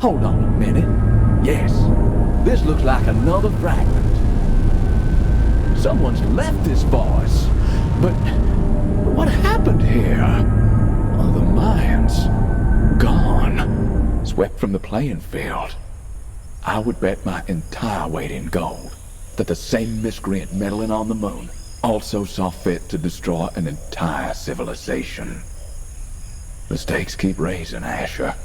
Hold on a minute. Yes, this looks like another fragment. Someone's left this for us. But what happened here? Oh, the Mayans. Gone. Swept from the playing field. I would bet my entire weight in gold that the same miscreant meddling on the moon also saw fit to destroy an entire civilization. The stakes keep raising, Asher.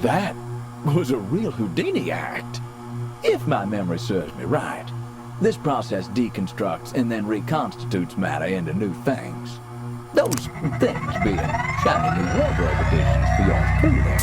That was a real Houdini act. If my memory serves me right, this process deconstructs and then reconstitutes matter into new things. Those things being shiny new wardrobe additions for yours truly.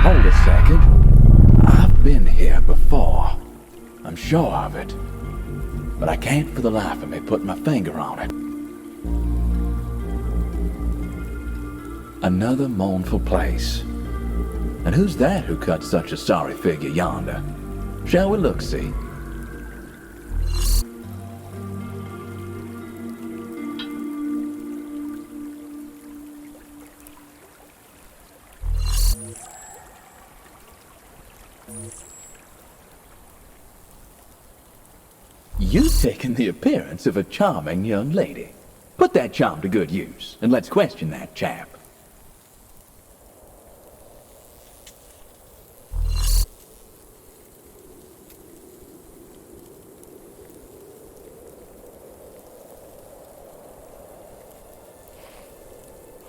Hold a second. I've been here before. I'm sure of it. But I can't for the life of me put my finger on it. Another mournful place. And who's that who cut such a sorry figure yonder? Shall we look-see? You've taken the appearance of a charming young lady. Put that charm to good use, and let's question that chap.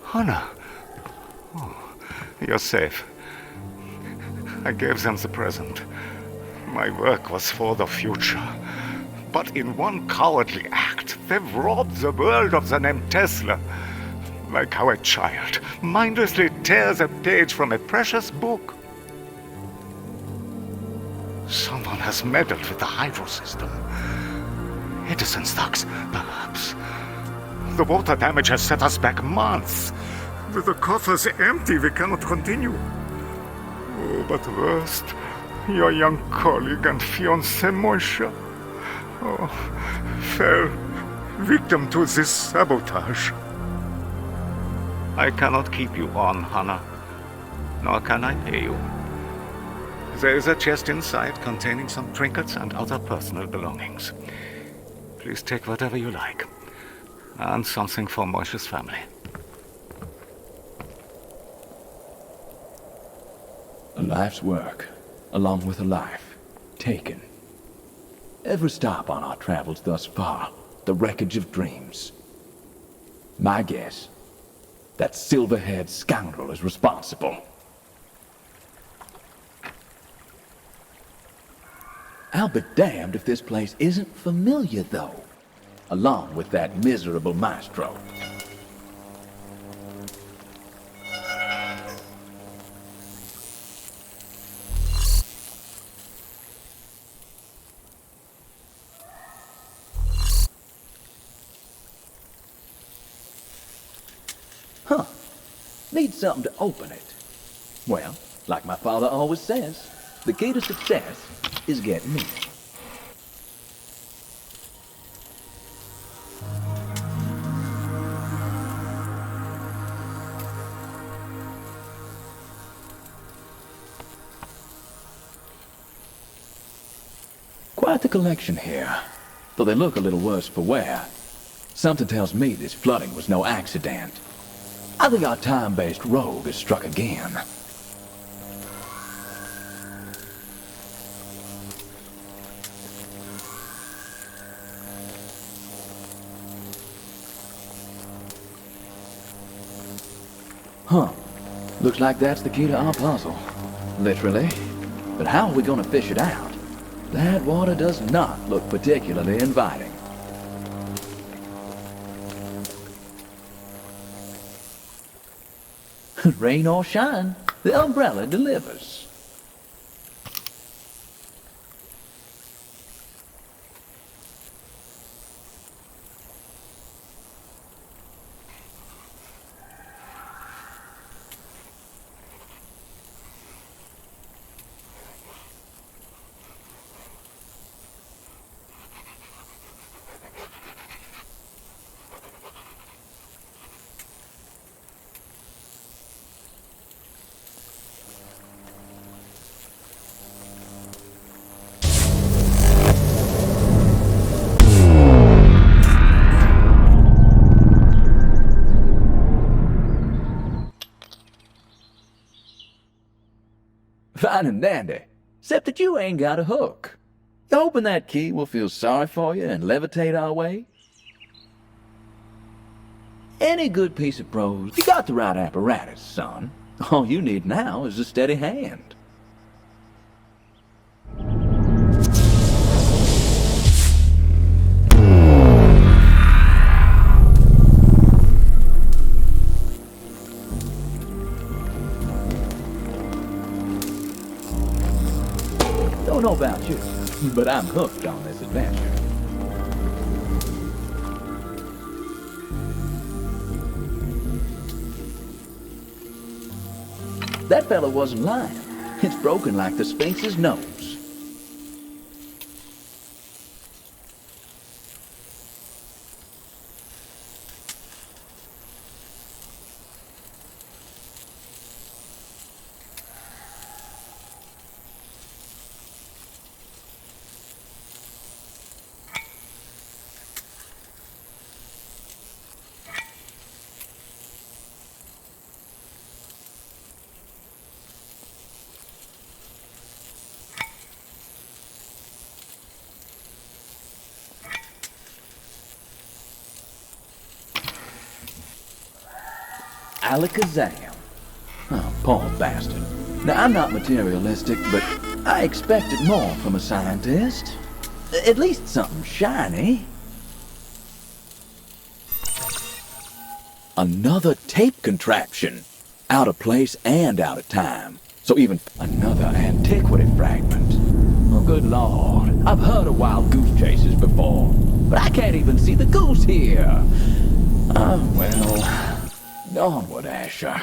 Hannah. Oh, you're safe. I gave them the present. My work was for the future. But in one cowardly act, they've robbed the world of the name Tesla. Like how a child mindlessly tears a page from a precious book. Someone has meddled with the hydro system. Edison stocks, perhaps. The water damage has set us back months. With the coffers empty, we cannot continue. Oh, but worst, your young colleague and fiancée, Moisha, fell victim to this sabotage. I cannot keep you on, Hannah, nor can I pay you. There is a chest inside containing some trinkets and other personal belongings. Please take whatever you like, and something for Moishe's family. A life's work, along with a life, taken. Every stop on our travels thus far, the wreckage of dreams. My guess, that silver-haired scoundrel is responsible. I'll be damned if this place isn't familiar, though, along with that miserable maestro. Huh. Need something to open it. Well, like my father always says, the key to success is getting in. Quite the collection here, though they look a little worse for wear. Something tells me this flooding was no accident. I think our time-based rogue has struck again. Huh. Looks like that's the key to our puzzle. Literally. But how are we gonna fish it out? That water does not look particularly inviting. Rain or shine, the umbrella delivers. Fine and dandy, except that you ain't got a hook. You hoping that key will feel sorry for you and levitate our way? Any good piece of prose, you got the right apparatus, son. All you need now is a steady hand. Don't know about you, but I'm hooked on this adventure. That fella wasn't lying. It's broken like the Sphinx's nose. Alakazam. Oh, poor bastard. Now, I'm not materialistic, but I expected more from a scientist. At least something shiny. Another tape contraption. Out of place and out of time. So even another antiquity fragment. Oh, good lord. I've heard of wild goose chases before, but I can't even see the goose here. Well... Onward, Asher.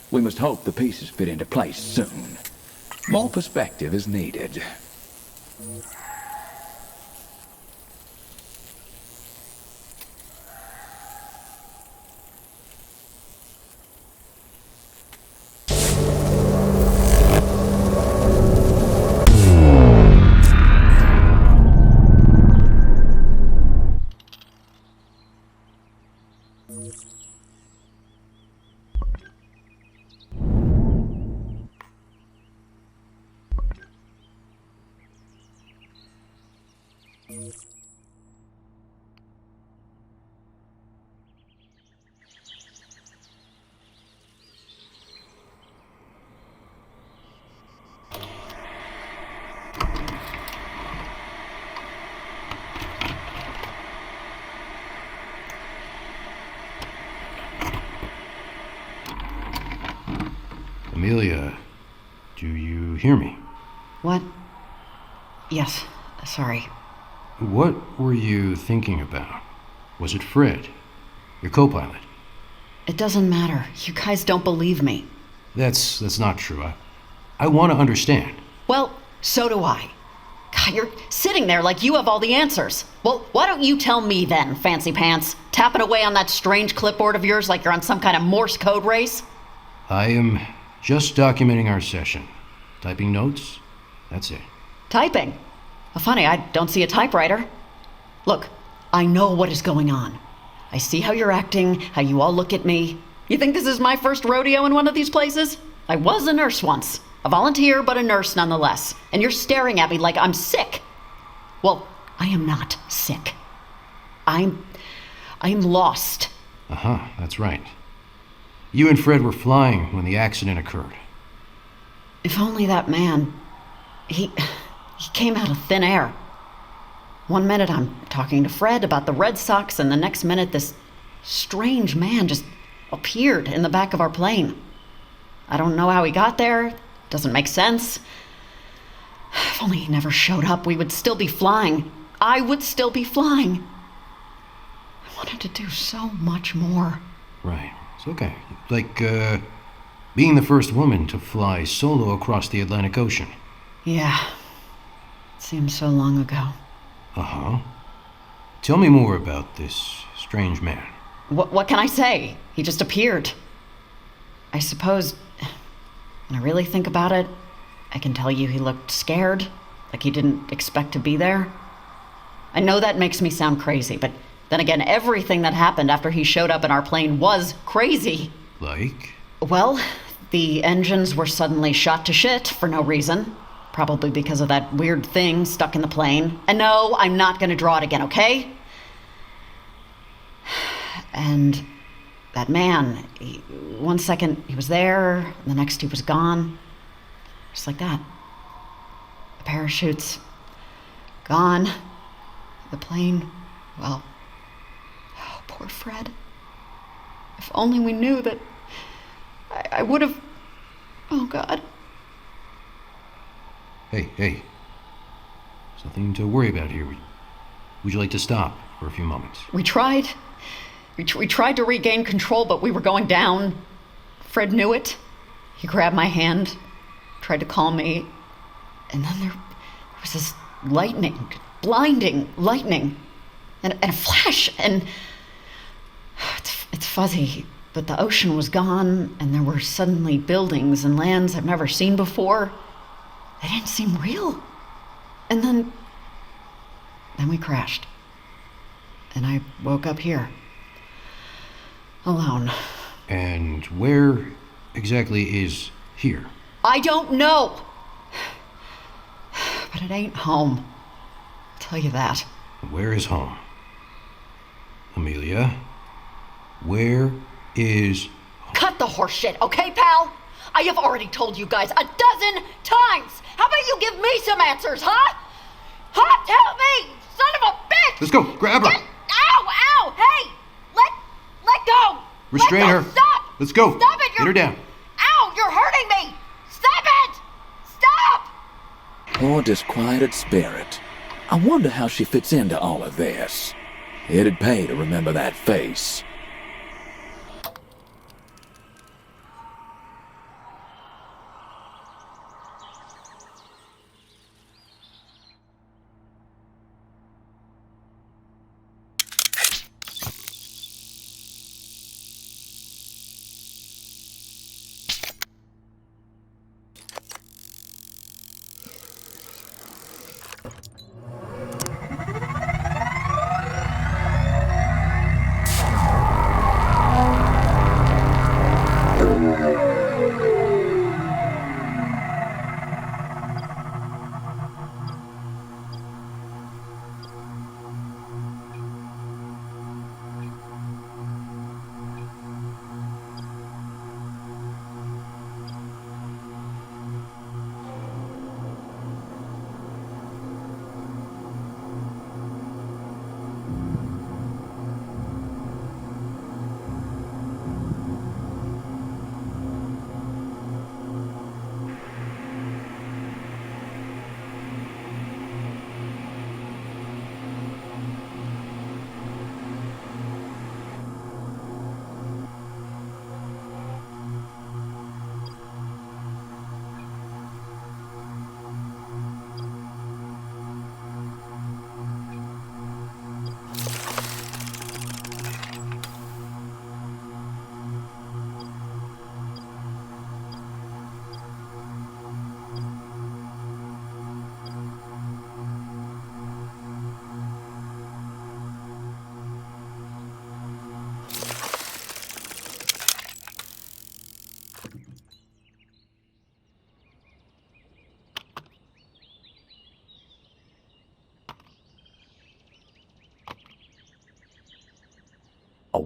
We must hope the pieces fit into place soon. More perspective is needed. Amelia, do you hear me? What? Yes, sorry. What were you thinking about? Was it Fred, your co-pilot? It doesn't matter. You guys don't believe me. That's not true. I want to understand. Well, so do I. God, you're sitting there like you have all the answers. Well, why don't you tell me then, fancy pants? Tapping away on that strange clipboard of yours like you're on some kind of Morse code race? I am just documenting our session. Typing notes, that's it. Typing? Well, funny, I don't see a typewriter. Look, I know what is going on. I see how you're acting, how you all look at me. You think this is my first rodeo in one of these places? I was a nurse once. A volunteer, but a nurse nonetheless. And you're staring at me like I'm sick. Well, I am not sick. I'm lost. That's right. You and Fred were flying when the accident occurred. If only that man... He came out of thin air. One minute I'm talking to Fred about the Red Sox, and the next minute this strange man just appeared in the back of our plane. I don't know how he got there. Doesn't make sense. If only he never showed up, we would still be flying. I would still be flying. I wanted to do so much more. Right. It's okay. Like, being the first woman to fly solo across the Atlantic Ocean. Yeah. It seems so long ago. Tell me more about this strange man. What can I say? He just appeared. I suppose, when I really think about it, I can tell you he looked scared, like he didn't expect to be there. I know that makes me sound crazy, but then again, everything that happened after he showed up in our plane was crazy. Like? Well, the engines were suddenly shot to shit for no reason. Probably because of that weird thing stuck in the plane. And no, I'm not gonna draw it again, okay? And that man, one second he was there, the next he was gone. Just like that. The parachutes, gone. The plane, well, oh, poor Fred. If only we knew that I would have, oh God. Hey. There's nothing to worry about here. Would you like to stop for a few moments? We tried. We tried to regain control, but we were going down. Fred knew it. He grabbed my hand, tried to calm me, and then there was this lightning, blinding lightning, and a flash, and it's fuzzy, but the ocean was gone, and there were suddenly buildings and lands I've never seen before. They didn't seem real. And then we crashed. And I woke up here. Alone. And where exactly is here? I don't know. But it ain't home. I'll tell you that. Where is home? Amelia, where is home? Cut the horse shit, okay, pal? I have already told you guys 12 times. How about you give me some answers, huh? Huh? Tell me, son of a bitch! Let's go. Grab her. Ow! Hey! Let go! Restrain Let go. her. Stop! Let's go. Stop it! Get her down. Ow! You're hurting me! Stop it! Stop! Poor disquieted spirit. I wonder how she fits into all of this. It'd pay to remember that face.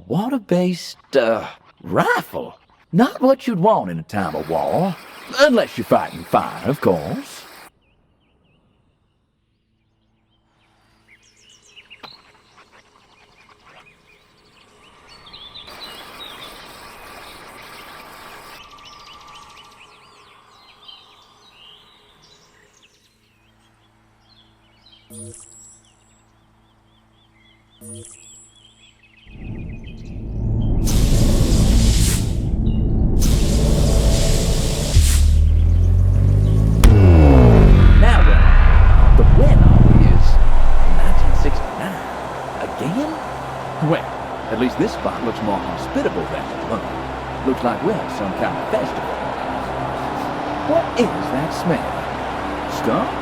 water-based, rifle. Not what you'd want in a time of war. Unless you're fighting fire, of course. Well, at least this spot looks more hospitable than the one. Looks like we're at some kind of festival. What is that smell? Skunk?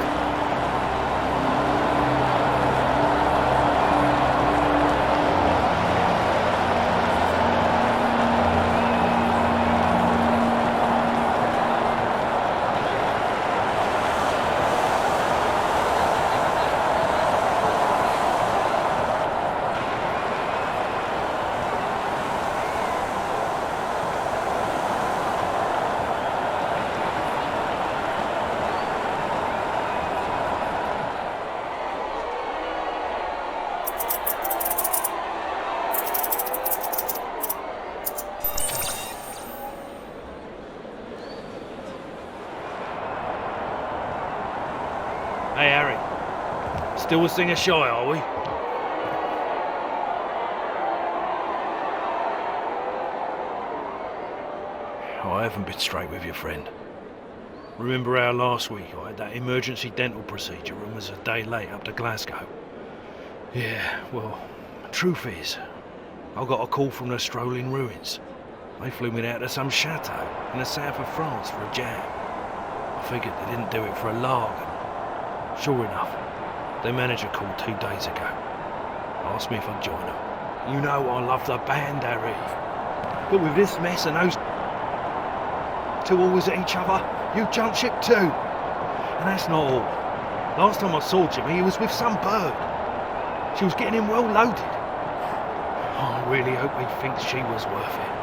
Hey, Harry. Still a singer shy, are we? I haven't been straight with your friend. Remember how last week I had that emergency dental procedure and was a day late up to Glasgow? Yeah, well, truth is, I got a call from the strolling ruins. They flew me out to some chateau in the south of France for a jam. I figured they didn't do it for a lark. Sure enough, their manager called 2 days ago. Asked me if I'd join them. You know I love the band, Harry. But with this mess and those two always at each other, you jumped ship too. And that's not all. Last time I saw Jimmy, he was with some bird. She was getting him well loaded. I really hope he thinks she was worth it.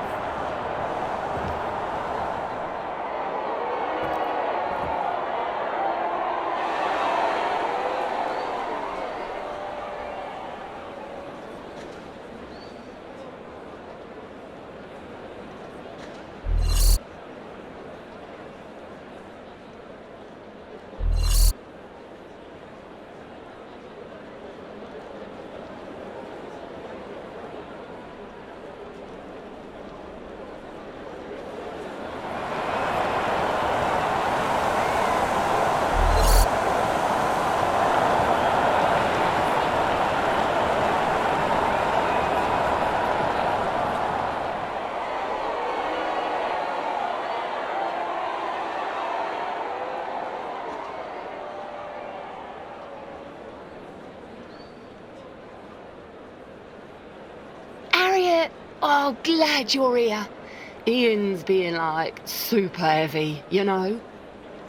Oh, glad you're here. Ian's being, like, super heavy, you know?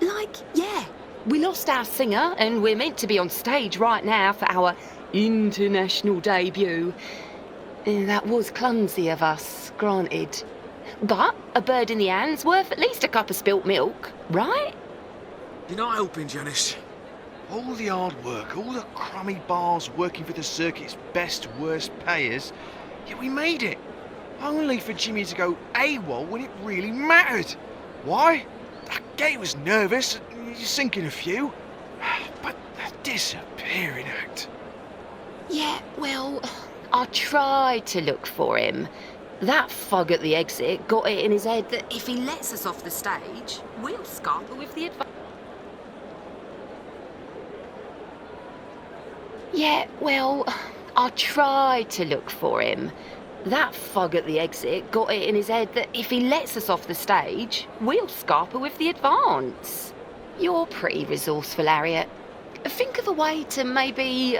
Like, yeah, we lost our singer and we're meant to be on stage right now for our international debut. That was clumsy of us, granted. But a bird in the hand's worth at least a cup of spilt milk, right? You're not helping, Janice. All the hard work, all the crummy bars working for the circuit's best, worst payers, yet we made it. Only for Jimmy to go AWOL when it really mattered. Why? That gate was nervous, you're sinking a few. But the disappearing act. Yeah, well, I tried to look for him. That fug at the exit got it in his head that if he lets us off the stage, we'll scarper with the advance. Yeah, well, I tried to look for him. That fug at the exit got it in his head that if he lets us off the stage, we'll scarper with the advance. You're pretty resourceful, Harriet. Think of a way to maybe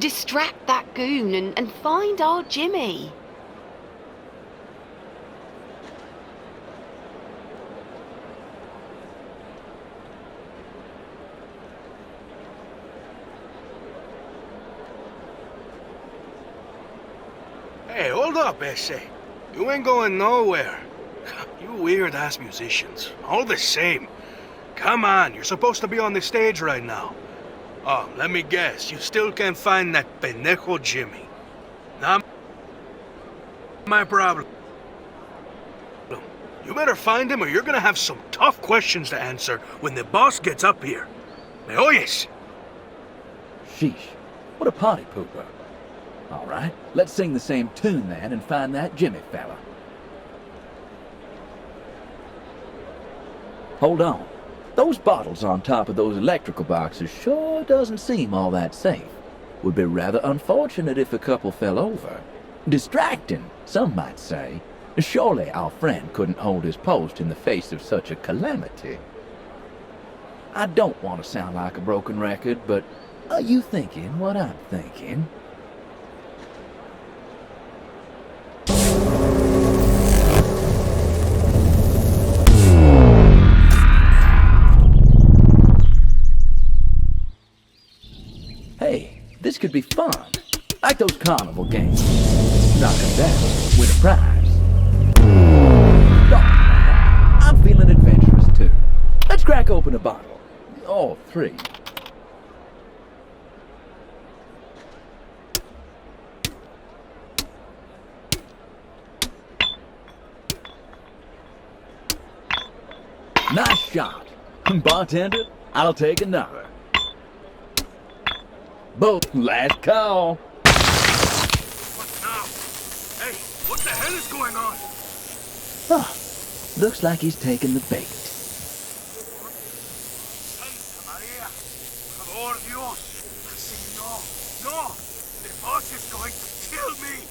distract that goon and find our Jimmy. Hey, hold up, Asher. You ain't going nowhere. You weird-ass musicians. All the same. Come on, you're supposed to be on the stage right now. Oh, let me guess. You still can't find that pendejo Jimmy. Not my problem. You better find him or you're gonna have some tough questions to answer when the boss gets up here. ¿Me oyes? Sheesh, what a party pooper. All right, let's sing the same tune then and find that Jimmy fella. Hold on. Those bottles on top of those electrical boxes sure doesn't seem all that safe. Would be rather unfortunate if a couple fell over. Distracting, some might say. Surely our friend couldn't hold his post in the face of such a calamity. I don't want to sound like a broken record, but are you thinking what I'm thinking? Hey, this could be fun. Like those carnival games. Knock 'em down, win a prize. I'm feeling adventurous too. Let's crack open a bottle. Or 3. Nice shot. Bartender, I'll take another. Both last call. What now? Hey, what the hell is going on? Oh, looks like he's taken the bait. Santa Maria. Por Dios. Así no. No. The boss is going to kill me.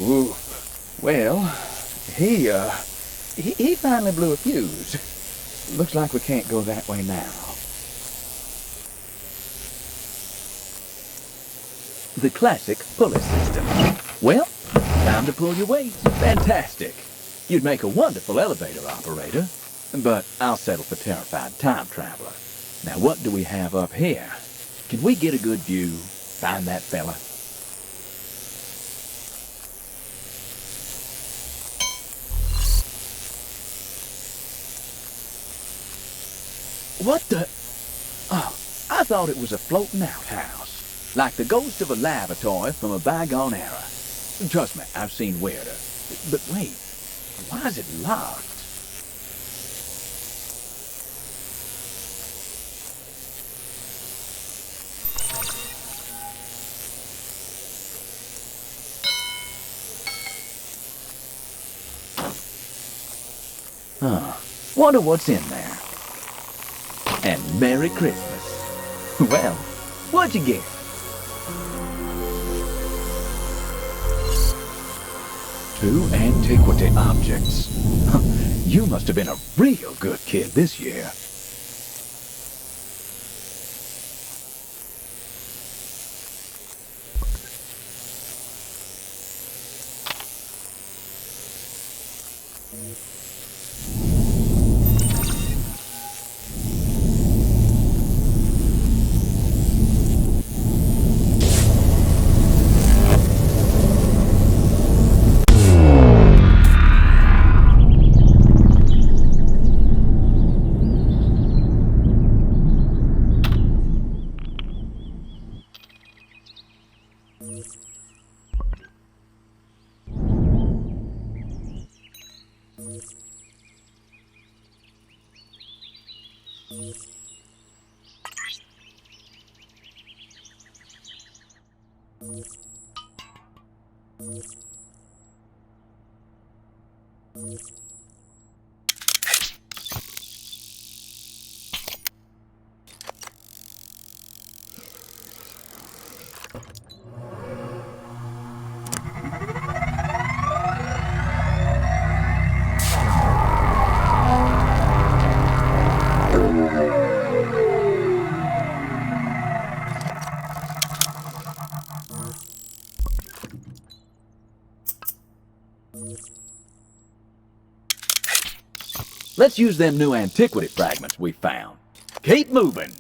Ooh. Well, he finally blew a fuse. Looks like we can't go that way now. The classic pulley system. Well, time to pull your weight. Fantastic. You'd make a wonderful elevator operator, but I'll settle for terrified time traveler. Now what do we have up here? Can we get a good view? Find that fella? What the? Oh, I thought it was a floating outhouse. Like the ghost of a lavatory from a bygone era. Trust me, I've seen weirder. But wait, why is it locked? Huh. Wonder what's in there. And Merry Christmas. Well, what'd you get? Two antiquity objects. You must have been a real good kid this year. Let's use them new antiquity fragments we found. Keep moving.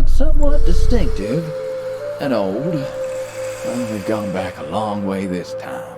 Somewhat distinctive and old. Well, we've gone back a long way this time.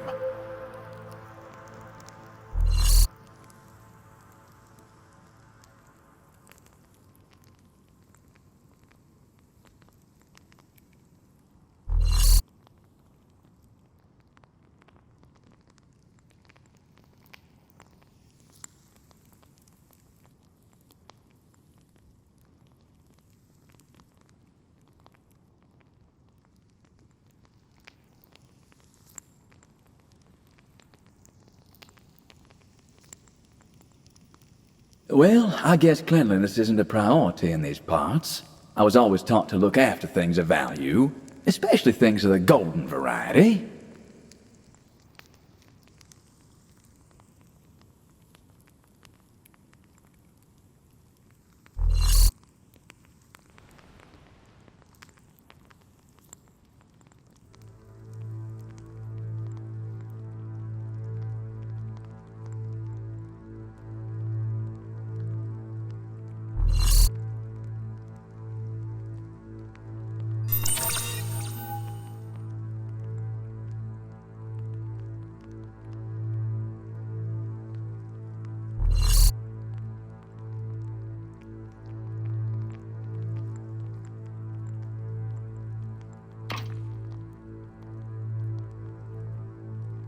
Well, I guess cleanliness isn't a priority in these parts. I was always taught to look after things of value, especially things of the golden variety.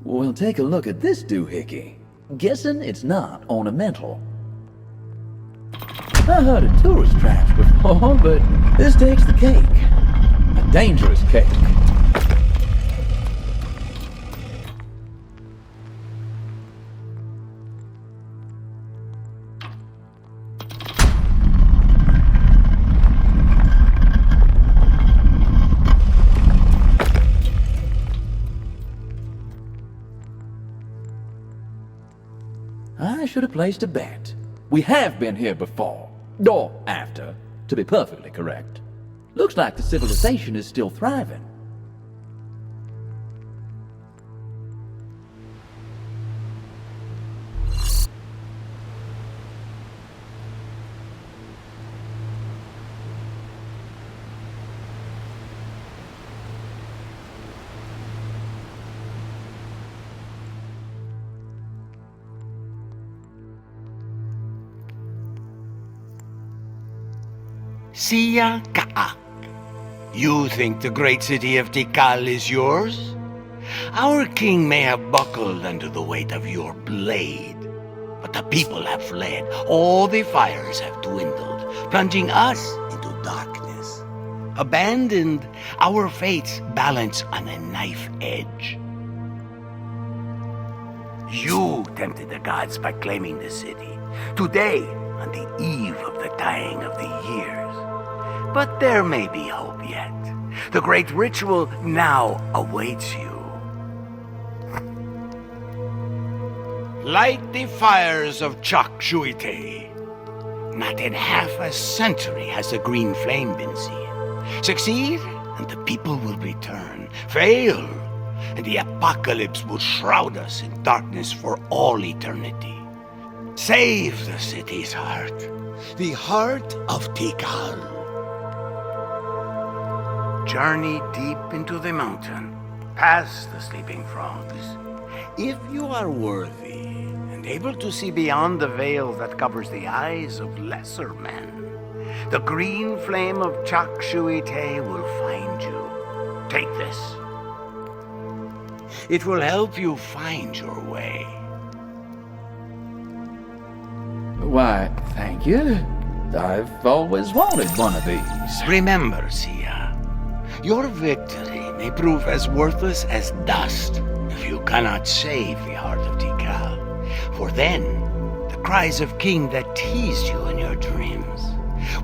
Well, take a look at this doohickey. Guessing it's not ornamental. I heard of tourist traps before, but this takes the cake. A dangerous cake. I should have placed a bet. We have been here before. Or after, to be perfectly correct. Looks like the civilization is still thriving. Siya Kaak. You think the great city of Tikal is yours? Our king may have buckled under the weight of your blade, but the people have fled. All the fires have dwindled, plunging us into darkness. Abandoned, our fates balance on a knife edge. You tempted the gods by claiming the city. Today, on the eve of the dying of the years. But there may be hope yet. The great ritual now awaits you. Light the fires of Chak Shuite. Not in half a century has the green flame been seen. Succeed, and the people will return. Fail, and the apocalypse will shroud us in darkness for all eternity. Save the city's heart, the heart of Tikal. Journey deep into the mountain, past the sleeping frogs. If you are worthy and able to see beyond the veil that covers the eyes of lesser men, the green flame of Chakshuite will find you. Take this. It will help you find your way. Why, thank you. I've always wanted one of these. Remember, Sia, your victory may prove as worthless as dust if you cannot save the heart of Tikal. For then, the cries of king that teased you in your dreams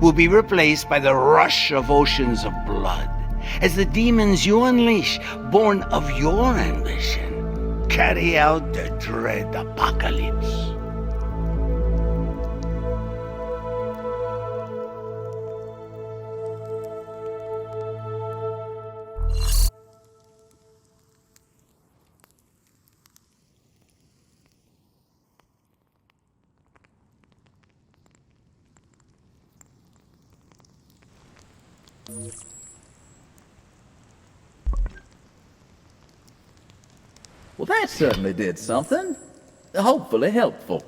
will be replaced by the rush of oceans of blood, as the demons you unleash, born of your ambition, carry out the dread apocalypse. Well, that certainly did something. Hopefully helpful.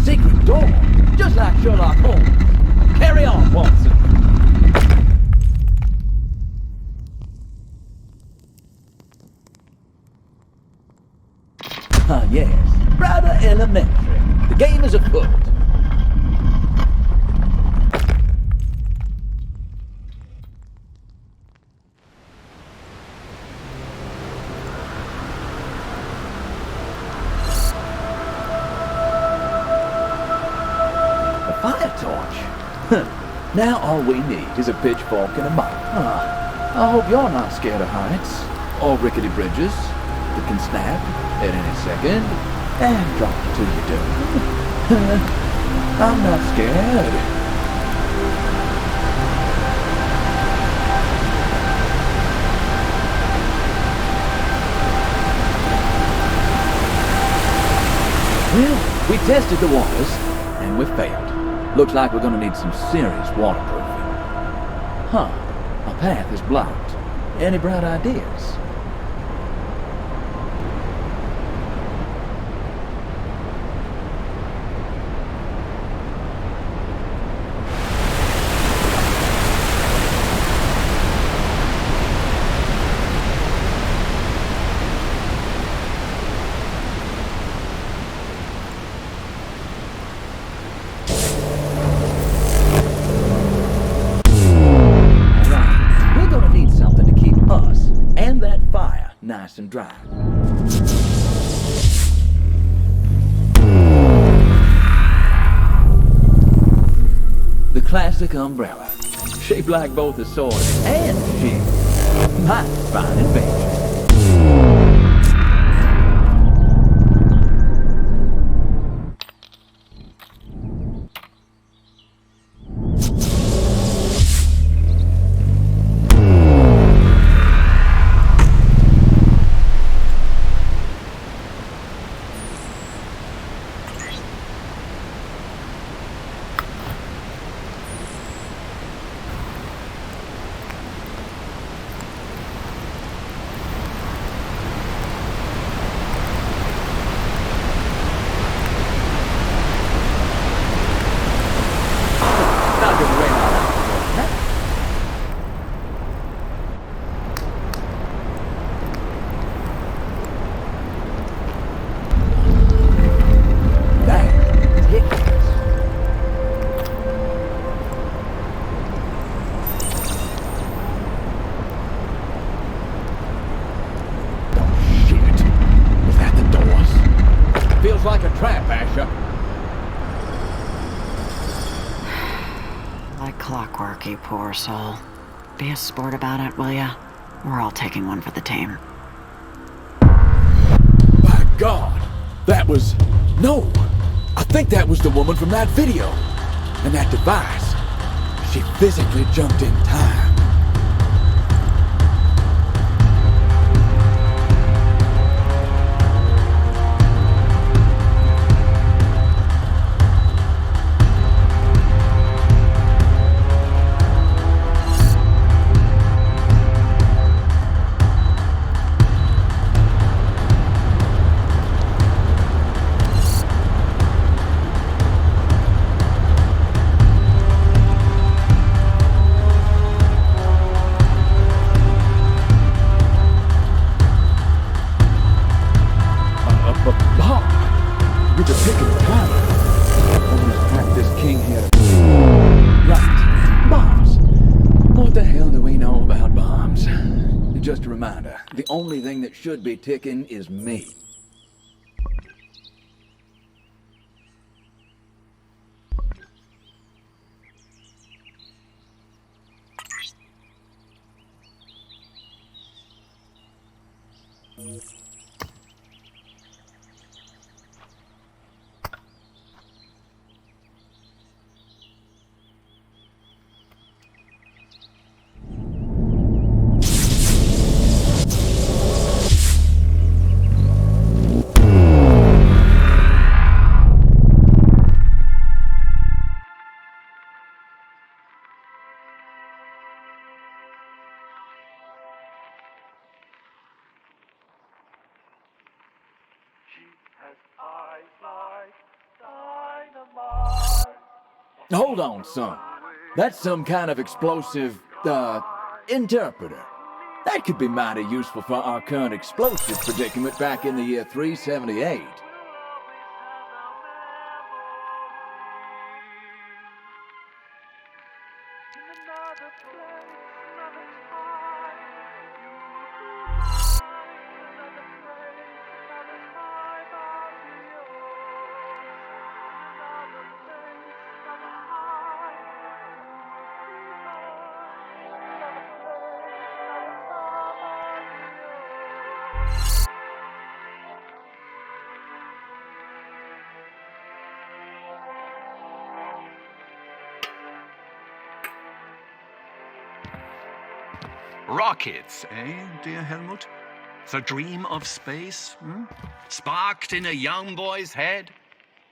Secret door, just like Sherlock Holmes. Carry on, Watson. Ah, yes. Rather elementary. The game is afoot. Fire torch. Now all we need is a pitchfork and a mop. I hope you're not scared of heights or rickety bridges that can snap at any second and drop you to your doom. I'm not scared. Well, we tested the waters and we failed. Looks like we're gonna need some serious waterproofing. Huh. Our path is blocked. Any bright ideas? Nice and dry. The classic umbrella. shaped like both a sword and a shield. My fine invention. Like a trap, Asher. Like clockwork, you poor soul. Be a sport about it, will ya? We're all taking one for the team. By God, that was... No! I think that was the woman from that video. And that device. She physically jumped in time. Just a reminder, the only thing that should be ticking is me. Hold on, son. That's some kind of explosive, interpreter. That could be mighty useful for our current explosive predicament back in the year 378. Rockets, eh, dear Helmut? The dream of space, sparked in a young boy's head?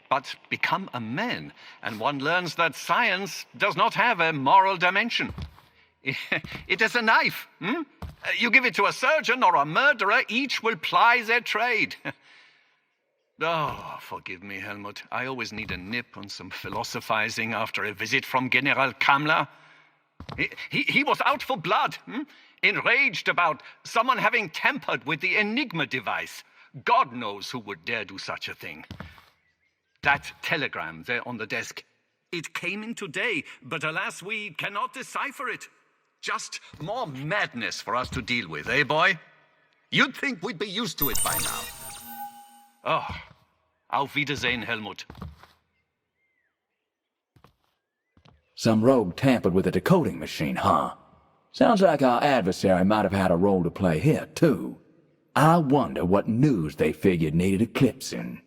But become a man, and one learns that science does not have a moral dimension. It is a knife. You give it to a surgeon or a murderer, each will ply their trade. Oh, forgive me, Helmut. I always need a nip and some philosophizing after a visit from General Kammler. He was out for blood, enraged about someone having tampered with the Enigma device. God knows who would dare do such a thing. That telegram there on the desk, it came in today, but alas, we cannot decipher it. Just more madness for us to deal with, eh, boy? You'd think we'd be used to it by now. Oh, auf Wiedersehen, Helmut. Some rogue tampered with the decoding machine, huh? Sounds like our adversary might have had a role to play here, too. I wonder what news they figured needed eclipsing.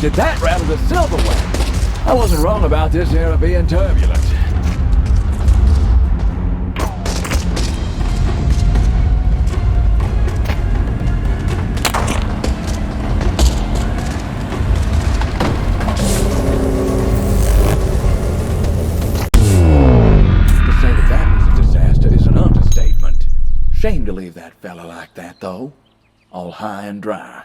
Did that rattle the silverware? I wasn't wrong about this era being turbulent. To say that that was a disaster is an understatement. Shame to leave that fella like that, though. All high and dry.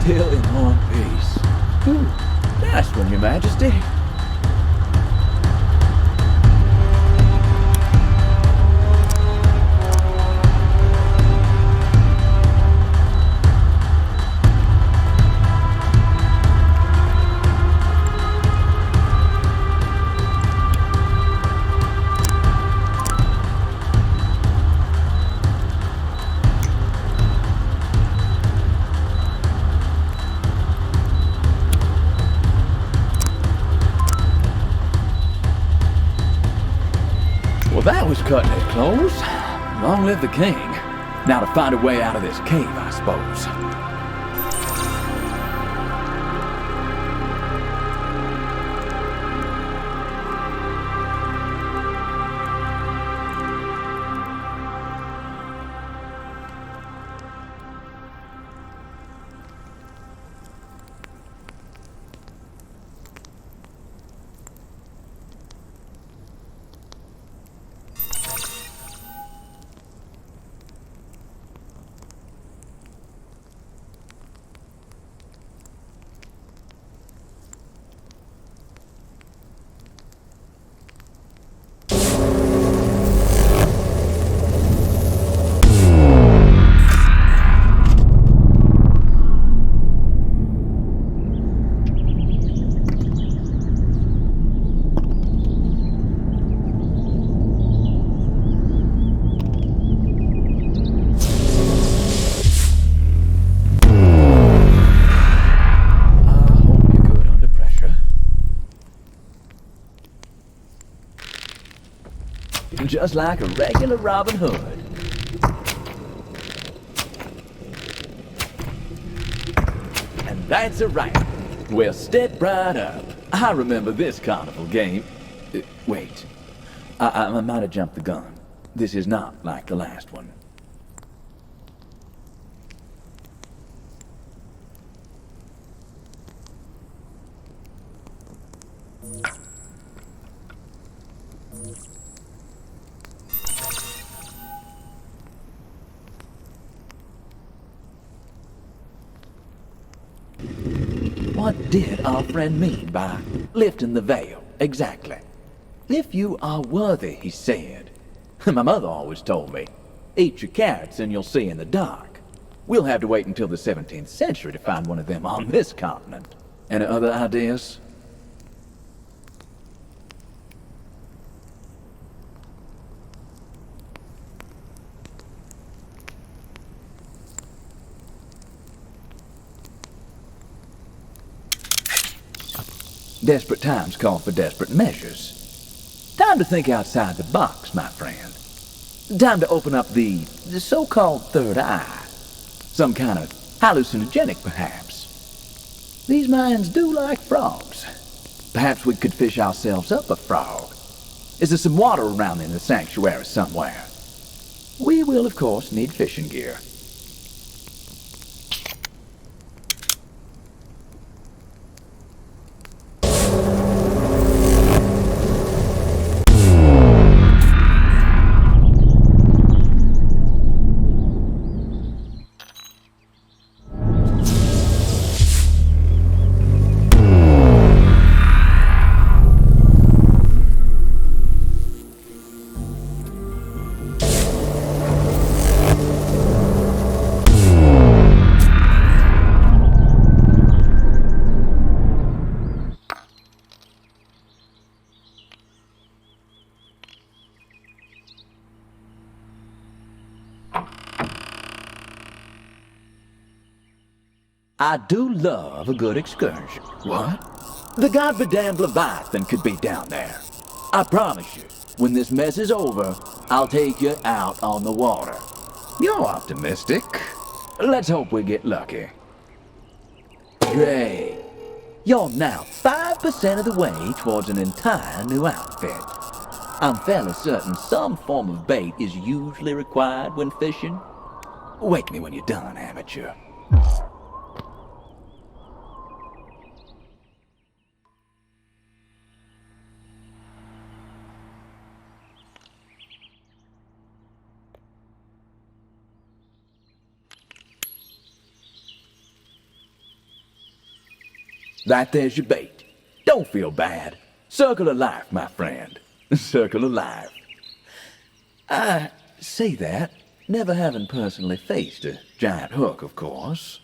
Still in one piece. Nice one, Your Majesty. Well, that was cutting it close. Long live the king. Now to find a way out of this cave, I suppose. just like a regular Robin Hood. And that's a wrap. Well, step right up. I remember this carnival game. Wait. I might have jumped the gun. This is not like the last one. What did our friend mean by lifting the veil, exactly? If you are worthy, he said. My mother always told me, eat your carrots and you'll see in the dark. We'll have to wait until the 17th century to find one of them on this continent. Any other ideas? Desperate times call for desperate measures. Time to think outside the box, my friend. Time to open up the so-called third eye. Some kind of hallucinogenic, perhaps. These mines do like frogs. Perhaps we could fish ourselves up a frog. Is there some water around in the sanctuary somewhere? We will, of course, need fishing gear. I do love a good excursion. What? The goddamn Leviathan could be down there. I promise you, when this mess is over, I'll take you out on the water. You're optimistic. Let's hope we get lucky. Great. You're now 5% of the way towards an entire new outfit. I'm fairly certain some form of bait is usually required when fishing. Wake me when you're done, amateur. That there's your bait. Don't feel bad. Circle of life, my friend. Circle of life. I say that, never having personally faced a giant hook, of course.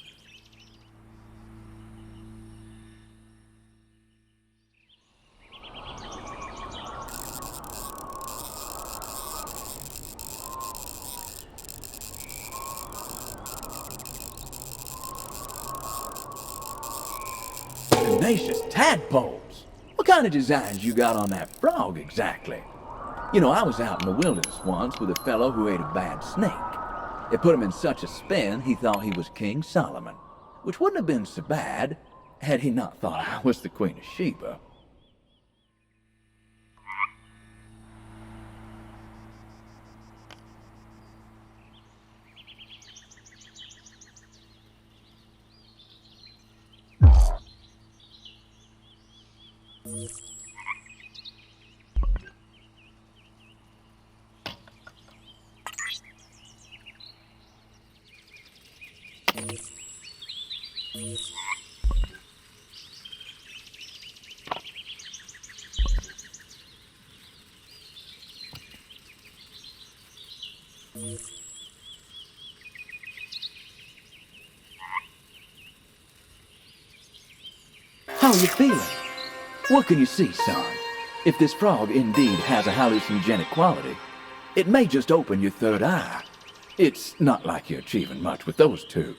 Tenacious tadpoles! What kind of designs you got on that frog exactly? You know, I was out in the wilderness once with a fellow who ate a bad snake. It put him in such a spin he thought he was King Solomon, which wouldn't have been so bad had he not thought I was the Queen of Sheba. How are you feeling? What can you see, son? If this frog indeed has a hallucinogenic quality, it may just open your third eye. It's not like you're achieving much with those two.